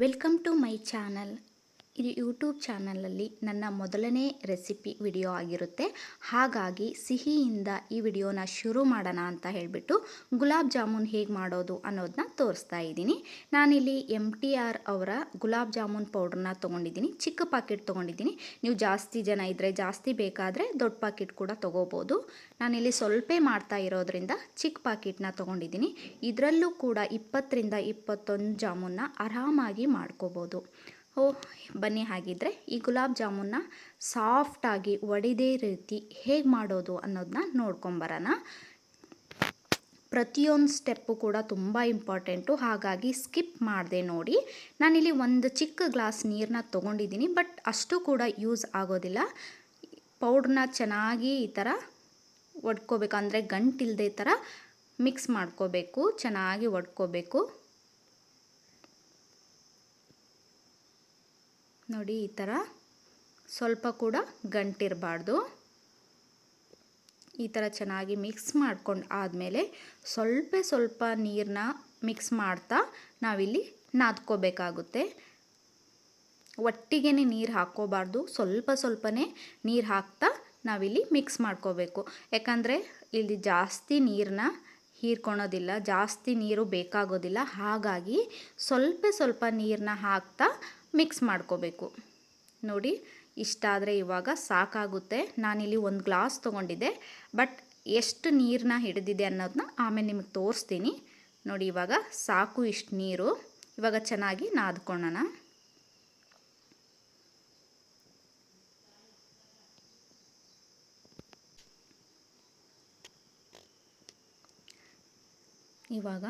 Welcome to my channel. ಇದು YouTube ಚಾನಲಲ್ಲಿ ನನ್ನ ಮೊದಲನೇ ರೆಸಿಪಿ ವಿಡಿಯೋ ಆಗಿರುತ್ತೆ. ಹಾಗಾಗಿ ಸಿಹಿಯಿಂದ ಈ ವಿಡಿಯೋನ ಶುರು ಮಾಡೋಣ ಅಂತ ಹೇಳಿಬಿಟ್ಟು ಗುಲಾಬ್ ಜಾಮೂನ್ ಹೇಗೆ ಮಾಡೋದು ಅನ್ನೋದನ್ನ ತೋರಿಸ್ತಾ ಇದ್ದೀನಿ. ನಾನಿಲ್ಲಿ MTR ಅವರ ಗುಲಾಬ್ ಜಾಮೂನ್ ಪೌಡ್ರನ್ನ ತೊಗೊಂಡಿದ್ದೀನಿ. ಚಿಕ್ಕ ಪಾಕೆಟ್ ತೊಗೊಂಡಿದ್ದೀನಿ. ನೀವು ಜಾಸ್ತಿ ಜನ ಇದ್ದರೆ ಜಾಸ್ತಿ ಬೇಕಾದರೆ ದೊಡ್ಡ ಪಾಕೆಟ್ ಕೂಡ ತೊಗೋಬೋದು. ನಾನಿಲ್ಲಿ ಸ್ವಲ್ಪ ಮಾಡ್ತಾ ಇರೋದ್ರಿಂದ ಚಿಕ್ಕ ಪಾಕೆಟ್ನ ತೊಗೊಂಡಿದ್ದೀನಿ. ಇದರಲ್ಲೂ ಕೂಡ 20ರಿಂದ 21 ಜಾಮೂನ್ನ ಆರಾಮಾಗಿ ಮಾಡ್ಕೋಬೋದು. ಬನ್ನಿ ಹಾಗಿದ್ರೆ ಈ ಗುಲಾಬ್ ಜಾಮೂನ್ನ ಸಾಫ್ಟಾಗಿ ಒಡೆದೇ ರೀತಿ ಹೇಗೆ ಮಾಡೋದು ಅನ್ನೋದನ್ನ ನೋಡ್ಕೊಂಬರೋಣ. ಪ್ರತಿಯೊಂದು ಸ್ಟೆಪ್ಪು ಕೂಡ ತುಂಬ ಇಂಪಾರ್ಟೆಂಟು, ಹಾಗಾಗಿ ಸ್ಕಿಪ್ ಮಾಡಿದೆ ನೋಡಿ. ನಾನಿಲ್ಲಿ ಒಂದು ಚಿಕ್ಕ ಗ್ಲಾಸ್ ನೀರನ್ನ ತೊಗೊಂಡಿದ್ದೀನಿ, ಬಟ್ ಅಷ್ಟು ಕೂಡ ಯೂಸ್ ಆಗೋದಿಲ್ಲ. ಪೌಡ್ರನ್ನ ಚೆನ್ನಾಗಿ ಈ ಥರ ಒಡ್ಕೋಬೇಕು, ಅಂದರೆ ಗಂಟಿಲ್ಲದೆ ಥರ ಮಿಕ್ಸ್ ಮಾಡ್ಕೋಬೇಕು, ಚೆನ್ನಾಗಿ ಒಡ್ಕೋಬೇಕು. ನೋಡಿ, ಈ ಥರ ಸ್ವಲ್ಪ ಕೂಡ ಗಂಟಿರಬಾರ್ದು. ಈ ಥರ ಚೆನ್ನಾಗಿ ಮಿಕ್ಸ್ ಮಾಡ್ಕೊಂಡು ಆದಮೇಲೆ ಸ್ವಲ್ಪ ನೀರನ್ನ ಮಿಕ್ಸ್ ಮಾಡ್ತಾ ನಾವಿಲ್ಲಿ ನಾದ್ಕೋಬೇಕಾಗುತ್ತೆ. ಒಟ್ಟಿಗೆ ನೀರು ಹಾಕ್ಕೋಬಾರ್ದು, ಸ್ವಲ್ಪನೇ ನೀರು ಹಾಕ್ತಾ ನಾವಿಲ್ಲಿ ಮಿಕ್ಸ್ ಮಾಡ್ಕೋಬೇಕು. ಯಾಕಂದರೆ ಇಲ್ಲಿ ಜಾಸ್ತಿ ನೀರನ್ನ ಹೀರ್ಕೊಳೋದಿಲ್ಲ, ಜಾಸ್ತಿ ನೀರು ಬೇಕಾಗೋದಿಲ್ಲ. ಹಾಗಾಗಿ ಸ್ವಲ್ಪ ನೀರನ್ನ ಹಾಕ್ತಾ ಮಿಕ್ಸ್ ಮಾಡ್ಕೋಬೇಕು. ನೋಡಿ, ಇಷ್ಟಾದರೆ ಇವಾಗ ಸಾಕಾಗುತ್ತೆ. ನಾನಿಲ್ಲಿ ಒಂದು ಗ್ಲಾಸ್ ತೊಗೊಂಡಿದ್ದೆ, ಬಟ್ ಎಷ್ಟು ನೀರನ್ನ ಹಿಡಿದಿದೆ ಅನ್ನೋದನ್ನ ಆಮೇಲೆ ನಿಮಗೆ ತೋರಿಸ್ತೀನಿ. ನೋಡಿ, ಇವಾಗ ಸಾಕು ಇಷ್ಟು ನೀರು. ಇವಾಗ ಚೆನ್ನಾಗಿ ನಾದ್ಕೊಳ್ಳೋಣ. ಇವಾಗ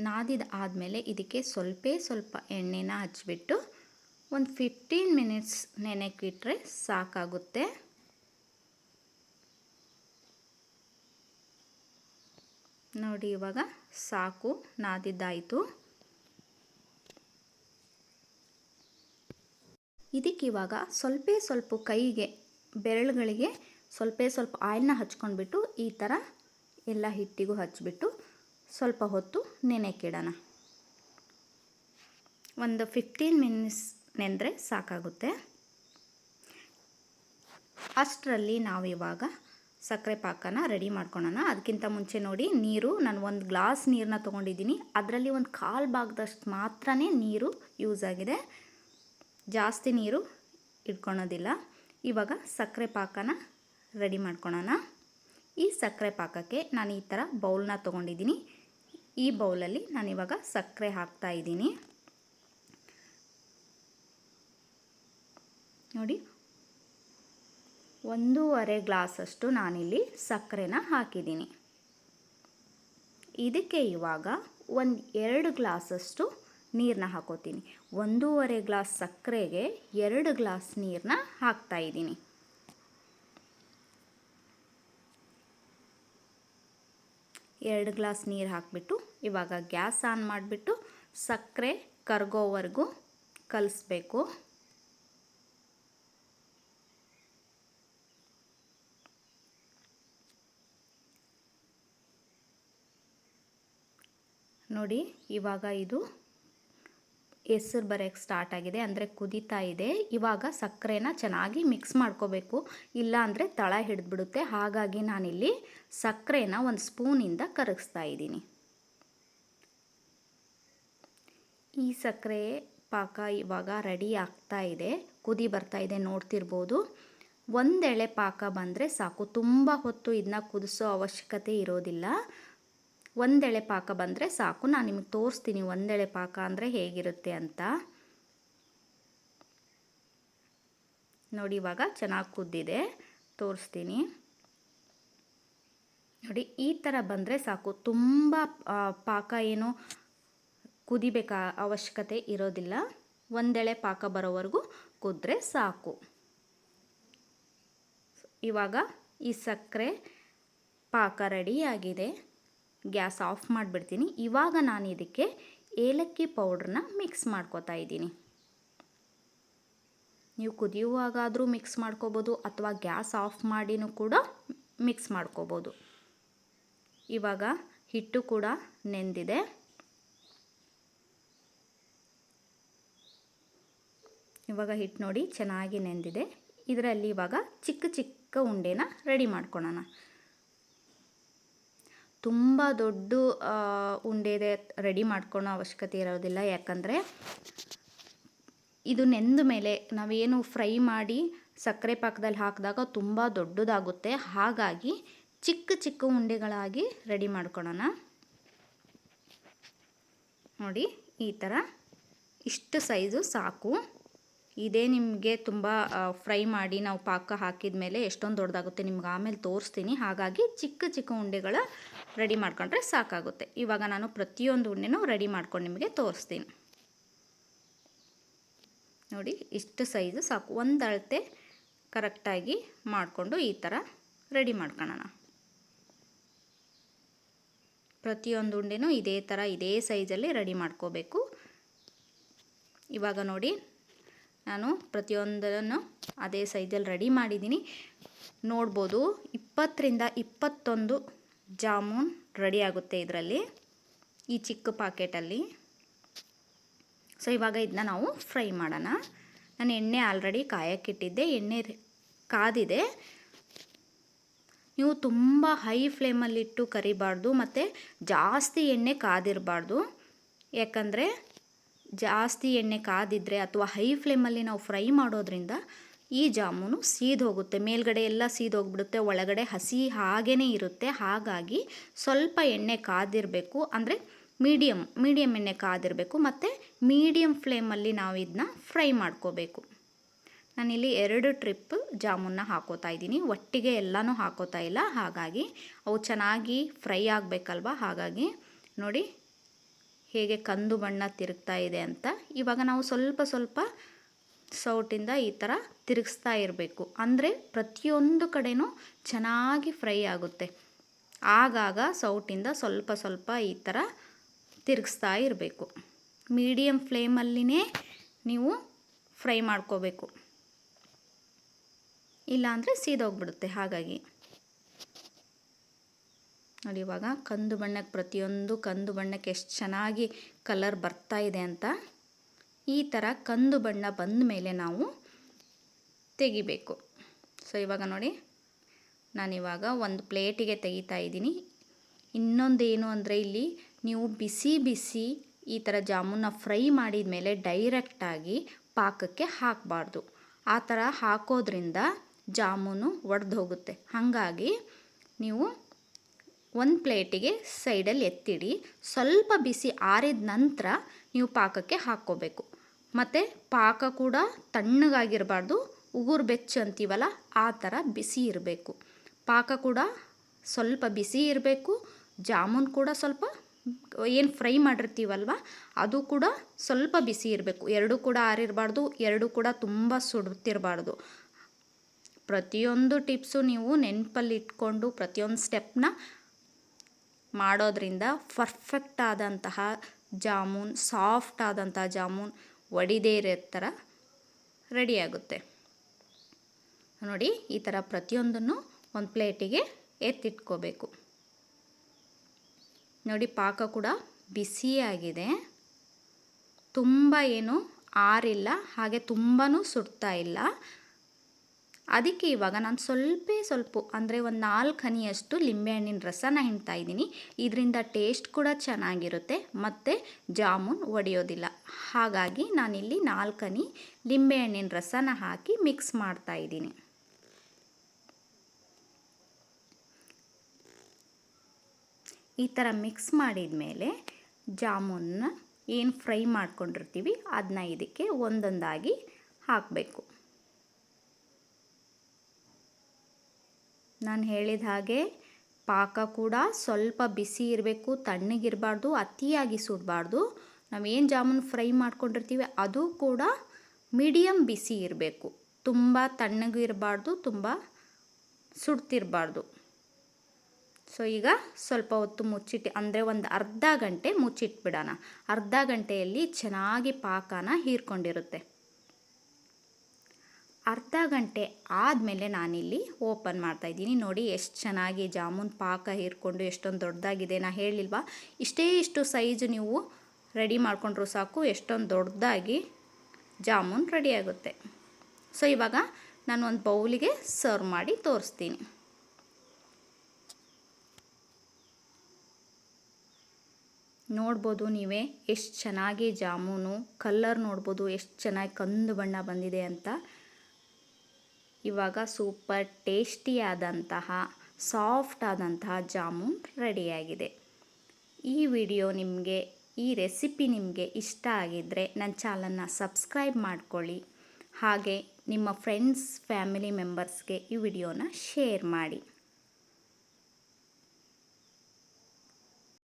ನಾದಿದ ಆದಮೇಲೆ ಇದಕ್ಕೆ ಸ್ವಲ್ಪ ಎಣ್ಣೆನ ಹಚ್ಬಿಟ್ಟು ಒಂದು 15 ಮಿನಿಟ್ಸ್ ನೆನೆಕ್ಕಿಟ್ರೆ ಸಾಕಾಗುತ್ತೆ. ನೋಡಿ, ಇವಾಗ ಸಾಕು, ನಾದಿದ್ದಾಯಿತು. ಇದಕ್ಕಿವಾಗ ಸ್ವಲ್ಪ ಕೈಗೆ ಬೆರಳುಗಳಿಗೆ ಸ್ವಲ್ಪ ಆಯಿಲ್ನ ಹಚ್ಕೊಂಡ್ಬಿಟ್ಟು ಈ ಥರ ಎಲ್ಲ ಹಿಟ್ಟಿಗೂ ಹಚ್ಬಿಟ್ಟು ಸ್ವಲ್ಪ ಹೊತ್ತು ನೆನೆಕ್ಕಿಡೋಣ. ಒಂದು 15 ಮಿನಿಟ್ಸ್ ನೆಂದರೆ ಸಾಕಾಗುತ್ತೆ. ಅಷ್ಟರಲ್ಲಿ ನಾವು ಇವಾಗ ಸಕ್ಕರೆ ಪಾಕನ ರೆಡಿ ಮಾಡ್ಕೊಳ್ಳೋಣ. ಅದಕ್ಕಿಂತ ಮುಂಚೆ ನೋಡಿ, ನೀರು ನಾನು ಒಂದು ಗ್ಲಾಸ್ ನೀರನ್ನ ತೊಗೊಂಡಿದ್ದೀನಿ. ಅದರಲ್ಲಿ ಒಂದು 1/4 ಭಾಗದಷ್ಟು ಮಾತ್ರ ನೀರು ಯೂಸ್ ಆಗಿದೆ, ಜಾಸ್ತಿ ನೀರು ಇಟ್ಕೊಳೋದಿಲ್ಲ. ಇವಾಗ ಸಕ್ಕರೆ ಪಾಕನ ರೆಡಿ ಮಾಡ್ಕೊಳ್ಳೋಣ. ಈ ಸಕ್ಕರೆ ಪಾಕಕ್ಕೆ ನಾನು ಈ ಥರ ಬೌಲ್ನ ತೊಗೊಂಡಿದ್ದೀನಿ. ಈ ಬೌಲಲ್ಲಿ ನಾನಿವಾಗ ಸಕ್ಕರೆ ಹಾಕ್ತಾ ಇದ್ದೀನಿ. ನೋಡಿ, 1.5 ಗ್ಲಾಸಷ್ಟು ನಾನಿಲ್ಲಿ ಸಕ್ಕರೆನ ಹಾಕಿದ್ದೀನಿ. ಇದಕ್ಕೆ ಇವಾಗ 2 ಗ್ಲಾಸಷ್ಟು ನೀರನ್ನ ಹಾಕೋತೀನಿ. 1.5 ಗ್ಲಾಸ್ ಸಕ್ಕರೆಗೆ 2 ಗ್ಲಾಸ್ ನೀರನ್ನ ಹಾಕ್ತಾ ಇದ್ದೀನಿ. ಎರಡು ಗ್ಲಾಸ್ ನೀರು ಹಾಕಿಬಿಟ್ಟು ಇವಾಗ ಗ್ಯಾಸ್ ಆನ್ ಮಾಡಿಬಿಟ್ಟು ಸಕ್ಕರೆ ಕರಗೋವರೆಗೂ ಕಲಿಸ್ಬೇಕು. ನೋಡಿ, ಇವಾಗ ಇದು ಹೆಸರು ಬರೋಕ್ಕೆ ಸ್ಟಾರ್ಟ್ ಆಗಿದೆ, ಅಂದರೆ ಕುದೀತಾ ಇದೆ. ಇವಾಗ ಸಕ್ಕರೆನ ಚೆನ್ನಾಗಿ ಮಿಕ್ಸ್ ಮಾಡ್ಕೋಬೇಕು, ಇಲ್ಲ ಅಂದರೆ ತಳ ಹಿಡಿದ್ಬಿಡುತ್ತೆ. ಹಾಗಾಗಿ ನಾನಿಲ್ಲಿ ಸಕ್ಕರೆನ ಒಂದು ಸ್ಪೂನಿಂದ ಕರಗಿಸ್ತಾ ಇದ್ದೀನಿ. ಈ ಸಕ್ಕರೆ ಪಾಕ ಇವಾಗ ರೆಡಿ ಆಗ್ತಾ ಇದೆ, ಕುದಿ ಬರ್ತಾ ಇದೆ, ನೋಡ್ತಿರ್ಬೋದು. ಒಂದೆಳೆ ಪಾಕ ಬಂದರೆ ಸಾಕು, ತುಂಬ ಹೊತ್ತು ಇದನ್ನ ಕುದಿಸೋ ಅವಶ್ಯಕತೆ ಇರೋದಿಲ್ಲ. ಒಂದೆಳೆ ಪಾಕ ಬಂದರೆ ಸಾಕು. ನಾನು ನಿಮಗೆ ತೋರಿಸ್ತೀನಿ ಒಂದೆಳೆ ಪಾಕ ಅಂದರೆ ಹೇಗಿರುತ್ತೆ ಅಂತ. ನೋಡಿ, ಇವಾಗ ಚೆನ್ನಾಗಿ ಕುದ್ದಿದೆ, ತೋರಿಸ್ತೀನಿ. ನೋಡಿ, ಈ ಥರ ಬಂದರೆ ಸಾಕು. ತುಂಬ ಪಾಕ ಏನು ಕುದಿಬೇಕಾ ಅವಶ್ಯಕತೆ ಇರೋದಿಲ್ಲ. ಒಂದೆಳೆ ಪಾಕ ಬರೋವರೆಗೂ ಕುದ್ರೆ ಸಾಕು. ಇವಾಗ ಈ ಸಕ್ಕರೆ ಪಾಕ ರೆಡಿಯಾಗಿದೆ. ಗ್ಯಾಸ್ ಆಫ್ ಮಾಡಿಬಿಡ್ತೀನಿ. ಇವಾಗ ನಾನು ಇದಕ್ಕೆ ಏಲಕ್ಕಿ ಪೌಡ್ರನ್ನ ಮಿಕ್ಸ್ ಮಾಡ್ಕೋತಾ ಇದ್ದೀನಿ. ನೀವು ಕುದಿಯುವಾಗಾದರೂ ಮಿಕ್ಸ್ ಮಾಡ್ಕೋಬೋದು, ಅಥವಾ ಗ್ಯಾಸ್ ಆಫ್ ಮಾಡಿನೂ ಕೂಡ ಮಿಕ್ಸ್ ಮಾಡ್ಕೋಬೋದು. ಇವಾಗ ಹಿಟ್ಟು ಕೂಡ ನೆಂದಿದೆ. ಇವಾಗ ಹಿಟ್ಟು ನೋಡಿ ಚೆನ್ನಾಗಿ ನೆಂದಿದೆ. ಇದರಲ್ಲಿ ಇವಾಗ ಚಿಕ್ಕ ಚಿಕ್ಕ ಉಂಡೆನ ರೆಡಿ ಮಾಡ್ಕೊಳ್ಳೋಣ. ತುಂಬ ದೊಡ್ಡ ಉಂಡೆ ರೆಡಿ ಮಾಡ್ಕೊಳ್ಳೋ ಅವಶ್ಯಕತೆ ಇರೋದಿಲ್ಲ, ಯಾಕಂದರೆ ಇದು ನೆಂದ ಮೇಲೆ ನಾವೇನು ಫ್ರೈ ಮಾಡಿ ಸಕ್ಕರೆ ಪಾಕದಲ್ಲಿ ಹಾಕಿದಾಗ ತುಂಬ ದೊಡ್ಡದಾಗುತ್ತೆ. ಹಾಗಾಗಿ ಚಿಕ್ಕ ಚಿಕ್ಕ ಉಂಡೆಗಳಾಗಿ ರೆಡಿ ಮಾಡ್ಕೊಳ್ಳೋಣ. ನೋಡಿ ಈ ಥರ ಇಷ್ಟು ಸೈಜು ಸಾಕು. ಇದೇ ನಿಮಗೆ ತುಂಬ ಫ್ರೈ ಮಾಡಿ ನಾವು ಪಾಕ ಹಾಕಿದ ಮೇಲೆ ಎಷ್ಟೊಂದು ದೊಡ್ಡದಾಗುತ್ತೆ ನಿಮ್ಗೆ ಆಮೇಲೆ ತೋರಿಸ್ತೀನಿ. ಹಾಗಾಗಿ ಚಿಕ್ಕ ಚಿಕ್ಕ ಉಂಡೆಗಳ ರೆಡಿ ಮಾಡ್ಕೊಂಡ್ರೆ ಸಾಕಾಗುತ್ತೆ. ಇವಾಗ ನಾನು ಪ್ರತಿಯೊಂದು ಉಂಡೆನೂ ರೆಡಿ ಮಾಡ್ಕೊಂಡು ನಿಮಗೆ ತೋರಿಸ್ತೀನಿ. ನೋಡಿ ಇಷ್ಟು ಸೈಜು ಸಾಕು. ಒಂದು ಅಳತೆ ಕರೆಕ್ಟಾಗಿ ಮಾಡಿಕೊಂಡು ಈ ಥರ ರೆಡಿ ಮಾಡ್ಕೊಳ್ಳೋಣ. ಪ್ರತಿಯೊಂದು ಉಂಡೆನೂ ಇದೇ ಥರ ಇದೇ ಸೈಜಲ್ಲಿ ರೆಡಿ ಮಾಡ್ಕೋಬೇಕು. ಇವಾಗ ನೋಡಿ ನಾನು ಪ್ರತಿಯೊಂದನ್ನು ಅದೇ ಸೈಜಲ್ಲಿ ರೆಡಿ ಮಾಡಿದ್ದೀನಿ. ನೋಡ್ಬೋದು 20ರಿಂದ 21 ಜಾಮೂನ್ ರೆಡಿ ಆಗುತ್ತೆ ಇದರಲ್ಲಿ, ಈ ಚಿಕ್ಕ ಪಾಕೆಟಲ್ಲಿ. ಸೊ ಇವಾಗ ಇದನ್ನ ನಾವು ಫ್ರೈ ಮಾಡೋಣ. ನಾನು ಎಣ್ಣೆ ಆಲ್ರೆಡಿ ಕಾಯಕ್ಕಿಟ್ಟಿದ್ದೆ, ಎಣ್ಣೆ ಕಾದಿದೆ. ನೀವು ತುಂಬ ಹೈ ಫ್ಲೇಮಲ್ಲಿಟ್ಟು ಕರಿಬಾರ್ದು ಮತ್ತು ಜಾಸ್ತಿ ಎಣ್ಣೆ ಕಾದಿರಬಾರ್ದು. ಯಾಕಂದರೆ ಜಾಸ್ತಿ ಎಣ್ಣೆ ಕಾದಿದ್ರೆ ಅಥವಾ ಹೈ ಫ್ಲೇಮಲ್ಲಿ ನಾವು ಫ್ರೈ ಮಾಡೋದ್ರಿಂದ ಈ ಜಾಮೂನು ಸೀದೋಗುತ್ತೆ, ಮೇಲ್ಗಡೆ ಎಲ್ಲ ಸೀದೋಗ್ಬಿಡುತ್ತೆ, ಒಳಗಡೆ ಹಸಿ ಹಾಗೇ ಇರುತ್ತೆ. ಹಾಗಾಗಿ ಸ್ವಲ್ಪ ಎಣ್ಣೆ ಕಾದಿರಬೇಕು, ಅಂದರೆ ಮೀಡಿಯಮ್ ಎಣ್ಣೆ ಕಾದಿರಬೇಕು ಮತ್ತು ಮೀಡಿಯಮ್ ಫ್ಲೇಮಲ್ಲಿ ನಾವು ಇದನ್ನ ಫ್ರೈ ಮಾಡ್ಕೋಬೇಕು. ನಾನಿಲ್ಲಿ 2 ಟ್ರಿಪ್ ಜಾಮೂನ್ನ ಹಾಕೋತಾ ಇದ್ದೀನಿ, ಒಟ್ಟಿಗೆ ಎಲ್ಲನೂ ಹಾಕೋತಾ ಇಲ್ಲ. ಹಾಗಾಗಿ ಅವು ಚೆನ್ನಾಗಿ ಫ್ರೈ ಆಗಬೇಕಲ್ವ, ಹಾಗಾಗಿ ನೋಡಿ ಹೇಗೆ ಕಂದು ಬಣ್ಣ ತಿರುಗ್ತಾ ಇದೆ ಅಂತ. ಇವಾಗ ನಾವು ಸ್ವಲ್ಪ ಸ್ವಲ್ಪ ಸೌಟಿಂದ ಈ ಥರ ತಿರುಗಿಸ್ತಾ ಇರಬೇಕು, ಅಂದರೆ ಪ್ರತಿಯೊಂದು ಕಡೆನೂ ಚೆನ್ನಾಗಿ ಫ್ರೈ ಆಗುತ್ತೆ. ಆಗಾಗ ಸೌಟಿಂದ ಸ್ವಲ್ಪ ಸ್ವಲ್ಪ ಈ ಥರ ತಿರುಗಿಸ್ತಾ ಇರಬೇಕು. ಮೀಡಿಯಮ್ ಫ್ಲೇಮಲ್ಲಿನೇ ನೀವು ಫ್ರೈ ಮಾಡ್ಕೋಬೇಕು, ಇಲ್ಲಾಂದರೆ ಸೀದೋಗ್ಬಿಡುತ್ತೆ. ಹಾಗಾಗಿ ನೋಡಿ ಇವಾಗ ಕಂದು ಬಣ್ಣಕ್ಕೆ, ಪ್ರತಿಯೊಂದು ಕಂದು ಬಣ್ಣಕ್ಕೆ ಎಷ್ಟು ಚೆನ್ನಾಗಿ ಕಲರ್ ಬರ್ತಾ ಇದೆ ಅಂತ. ಈ ಥರ ಕಂದು ಬಣ್ಣ ಬಂದ ಮೇಲೆ ನಾವು ತೆಗಿಬೇಕು. ಸೊ ಇವಾಗ ನೋಡಿ ನಾನಿವಾಗ ಒಂದು ಪ್ಲೇಟಿಗೆ ತೆಗಿತಾ ಇದ್ದೀನಿ. ಇನ್ನೊಂದೇನು ಅಂದರೆ ಇಲ್ಲಿ ನೀವು ಬಿಸಿ ಬಿಸಿ ಈ ಥರ ಜಾಮೂನ ಫ್ರೈ ಮಾಡಿದ ಮೇಲೆ ಡೈರೆಕ್ಟಾಗಿ ಪಾಕಕ್ಕೆ ಹಾಕಬಾರ್ದು. ಆ ಥರ ಹಾಕೋದ್ರಿಂದ ಜಾಮೂನು ಒಡೆದು ಹೋಗುತ್ತೆ. ಹಾಗಾಗಿ ನೀವು ಒಂದು ಪ್ಲೇಟಿಗೆ ಸೈಡಲ್ಲಿ ಎತ್ತಿಡಿ, ಸ್ವಲ್ಪ ಬಿಸಿ ಆರಿದ ನಂತರ ನೀವು ಪಾಕಕ್ಕೆ ಹಾಕ್ಕೋಬೇಕು. ಮತ್ತು ಪಾಕ ಕೂಡ ತಣ್ಣಗಾಗಿರಬಾರ್ದು, ಉಗುರು ಬೆಚ್ಚ ಅಂತೀವಲ್ಲ ಆ ಥರ ಬಿಸಿ ಇರಬೇಕು. ಪಾಕ ಕೂಡ ಸ್ವಲ್ಪ ಬಿಸಿ ಇರಬೇಕು, ಜಾಮೂನ್ ಕೂಡ ಸ್ವಲ್ಪ ಏನು ಫ್ರೈ ಮಾಡಿರ್ತೀವಲ್ವ ಅದು ಕೂಡ ಸ್ವಲ್ಪ ಬಿಸಿ ಇರಬೇಕು. ಎರಡೂ ಕೂಡ ಆರಿರಬಾರ್ದು, ಎರಡೂ ಕೂಡ ತುಂಬ ಸುಡುತ್ತಿರಬಾರ್ದು. ಪ್ರತಿಯೊಂದು ಟಿಪ್ಸು ನೀವು ನೆನಪಲ್ಲಿ ಇಟ್ಕೊಂಡು ಪ್ರತಿಯೊಂದು ಸ್ಟೆಪ್ನ ಮಾಡೋದ್ರಿಂದ ಪರ್ಫೆಕ್ಟ್ ಆದಂತಹ ಜಾಮೂನ್, ಸಾಫ್ಟ್ ಆದಂತಹ ಜಾಮೂನ್, ಒಡಿದೇ ಇರೋ ಥರ ರೆಡಿಯಾಗುತ್ತೆ. ನೋಡಿ ಈ ಥರ ಪ್ರತಿಯೊಂದನ್ನು ಒಂದು ಪ್ಲೇಟಿಗೆ ಎತ್ತಿಟ್ಕೋಬೇಕು. ನೋಡಿ ಪಾಕ ಕೂಡ ಬಿಸಿಯಾಗಿದೆ, ತುಂಬ ಏನು ಆರಿಲ್ಲ, ಹಾಗೆ ತುಂಬಾ ಸುಡ್ತಾ ಇಲ್ಲ. ಅದಕ್ಕೆ ಇವಾಗ ನಾನು ಸ್ವಲ್ಪ ಅಂದರೆ ಒಂದು 4 ಹನಿಯಷ್ಟು ಲಿಂಬೆಹಣ್ಣಿನ ರಸನ ಹಿಂಡ್ತಾ ಇದ್ದೀನಿ. ಇದರಿಂದ ಟೇಸ್ಟ್ ಕೂಡ ಚೆನ್ನಾಗಿರುತ್ತೆ ಮತ್ತು ಜಾಮೂನ್ ಒಡೆಯೋದಿಲ್ಲ. ಹಾಗಾಗಿ ನಾನಿಲ್ಲಿ 4 ಹನಿ ಲಿಂಬೆಹಣ್ಣಿನ ರಸನ ಹಾಕಿ ಮಿಕ್ಸ್ ಮಾಡ್ತಾ ಇದ್ದೀನಿ. ಈ ಥರ ಮಿಕ್ಸ್ ಮಾಡಿದ ಮೇಲೆ ಜಾಮೂನ್ನ ಏನು ಫ್ರೈ ಮಾಡ್ಕೊಂಡಿರ್ತೀವಿ ಅದನ್ನ ಇದಕ್ಕೆ ಒಂದೊಂದಾಗಿ ಹಾಕಬೇಕು. ನಾನು ಹೇಳಿದ ಹಾಗೆ ಪಾಕ ಕೂಡ ಸ್ವಲ್ಪ ಬಿಸಿ ಇರಬೇಕು, ತಣ್ಣಗಿರಬಾರ್ದು, ಅತಿಯಾಗಿ ಸುಡಬಾರ್ದು. ನಾವೇನು ಜಾಮೂನ್ ಫ್ರೈ ಮಾಡ್ಕೊಂಡಿರ್ತೀವಿ ಅದು ಕೂಡ ಮೀಡಿಯಮ್ ಬಿಸಿ ಇರಬೇಕು, ತುಂಬ ತಣ್ಣಗೂ ಇರಬಾರ್ದು, ತುಂಬ ಸುಡ್ತಿರಬಾರ್ದು. ಸೊ ಈಗ ಸ್ವಲ್ಪ ಹೊತ್ತು ಮುಚ್ಚಿಟ್ಟು, ಅಂದರೆ ಒಂದು ಅರ್ಧ ಗಂಟೆ ಮುಚ್ಚಿಟ್ಬಿಡೋಣ. ಅರ್ಧ ಗಂಟೆಯಲ್ಲಿ ಚೆನ್ನಾಗಿ ಪಾಕನ ಹೀರ್ಕೊಂಡಿರುತ್ತೆ. ಅರ್ಧ ಗಂಟೆ ಆದಮೇಲೆ ನಾನಿಲ್ಲಿ ಓಪನ್ ಮಾಡ್ತಾಯಿದ್ದೀನಿ. ನೋಡಿ ಎಷ್ಟು ಚೆನ್ನಾಗಿ ಜಾಮೂನ್ ಪಾಕ ಹೀರ್ಕೊಂಡು ಎಷ್ಟೊಂದು ದೊಡ್ಡದಾಗಿದೆ. ನಾನು ಹೇಳಿಲ್ವಾ, ಇಷ್ಟು ಸೈಜು ನೀವು ರೆಡಿ ಮಾಡ್ಕೊಂಡ್ರೂ ಸಾಕು, ಎಷ್ಟೊಂದು ದೊಡ್ಡದಾಗಿ ಜಾಮೂನ್ ರೆಡಿಯಾಗುತ್ತೆ. ಸೊ ಇವಾಗ ನಾನು ಒಂದು ಬೌಲಿಗೆ ಸರ್ವ್ ಮಾಡಿ ತೋರಿಸ್ತೀನಿ. ನೋಡ್ಬೋದು ನೀವೇ ಎಷ್ಟು ಚೆನ್ನಾಗಿ ಜಾಮೂನು ಕಲ್ಲರ್ ನೋಡ್ಬೋದು ಎಷ್ಟು ಚೆನ್ನಾಗಿ ಕಂದು ಬಣ್ಣ ಬಂದಿದೆ ಅಂತ. ಇವಾಗ ಸೂಪರ್ ಟೇಸ್ಟಿಯಾದಂತಹ ಸಾಫ್ಟ್ ಆದಂತಹ ಜಾಮೂನ್ ರೆಡಿಯಾಗಿದೆ. ಈ ವಿಡಿಯೋ ನಿಮಗೆ, ಈ ರೆಸಿಪಿ ನಿಮಗೆ ಇಷ್ಟ ಆಗಿದ್ದರೆ ನನ್ನ ಚಾನಲ್ನ ಸಬ್ಸ್ಕ್ರೈಬ್ ಮಾಡ್ಕೊಳ್ಳಿ. ಹಾಗೆ ನಿಮ್ಮ ಫ್ರೆಂಡ್ಸ್ ಫ್ಯಾಮಿಲಿ ಮೆಂಬರ್ಸ್ಗೆ ಈ ವಿಡಿಯೋನ ಶೇರ್ ಮಾಡಿ.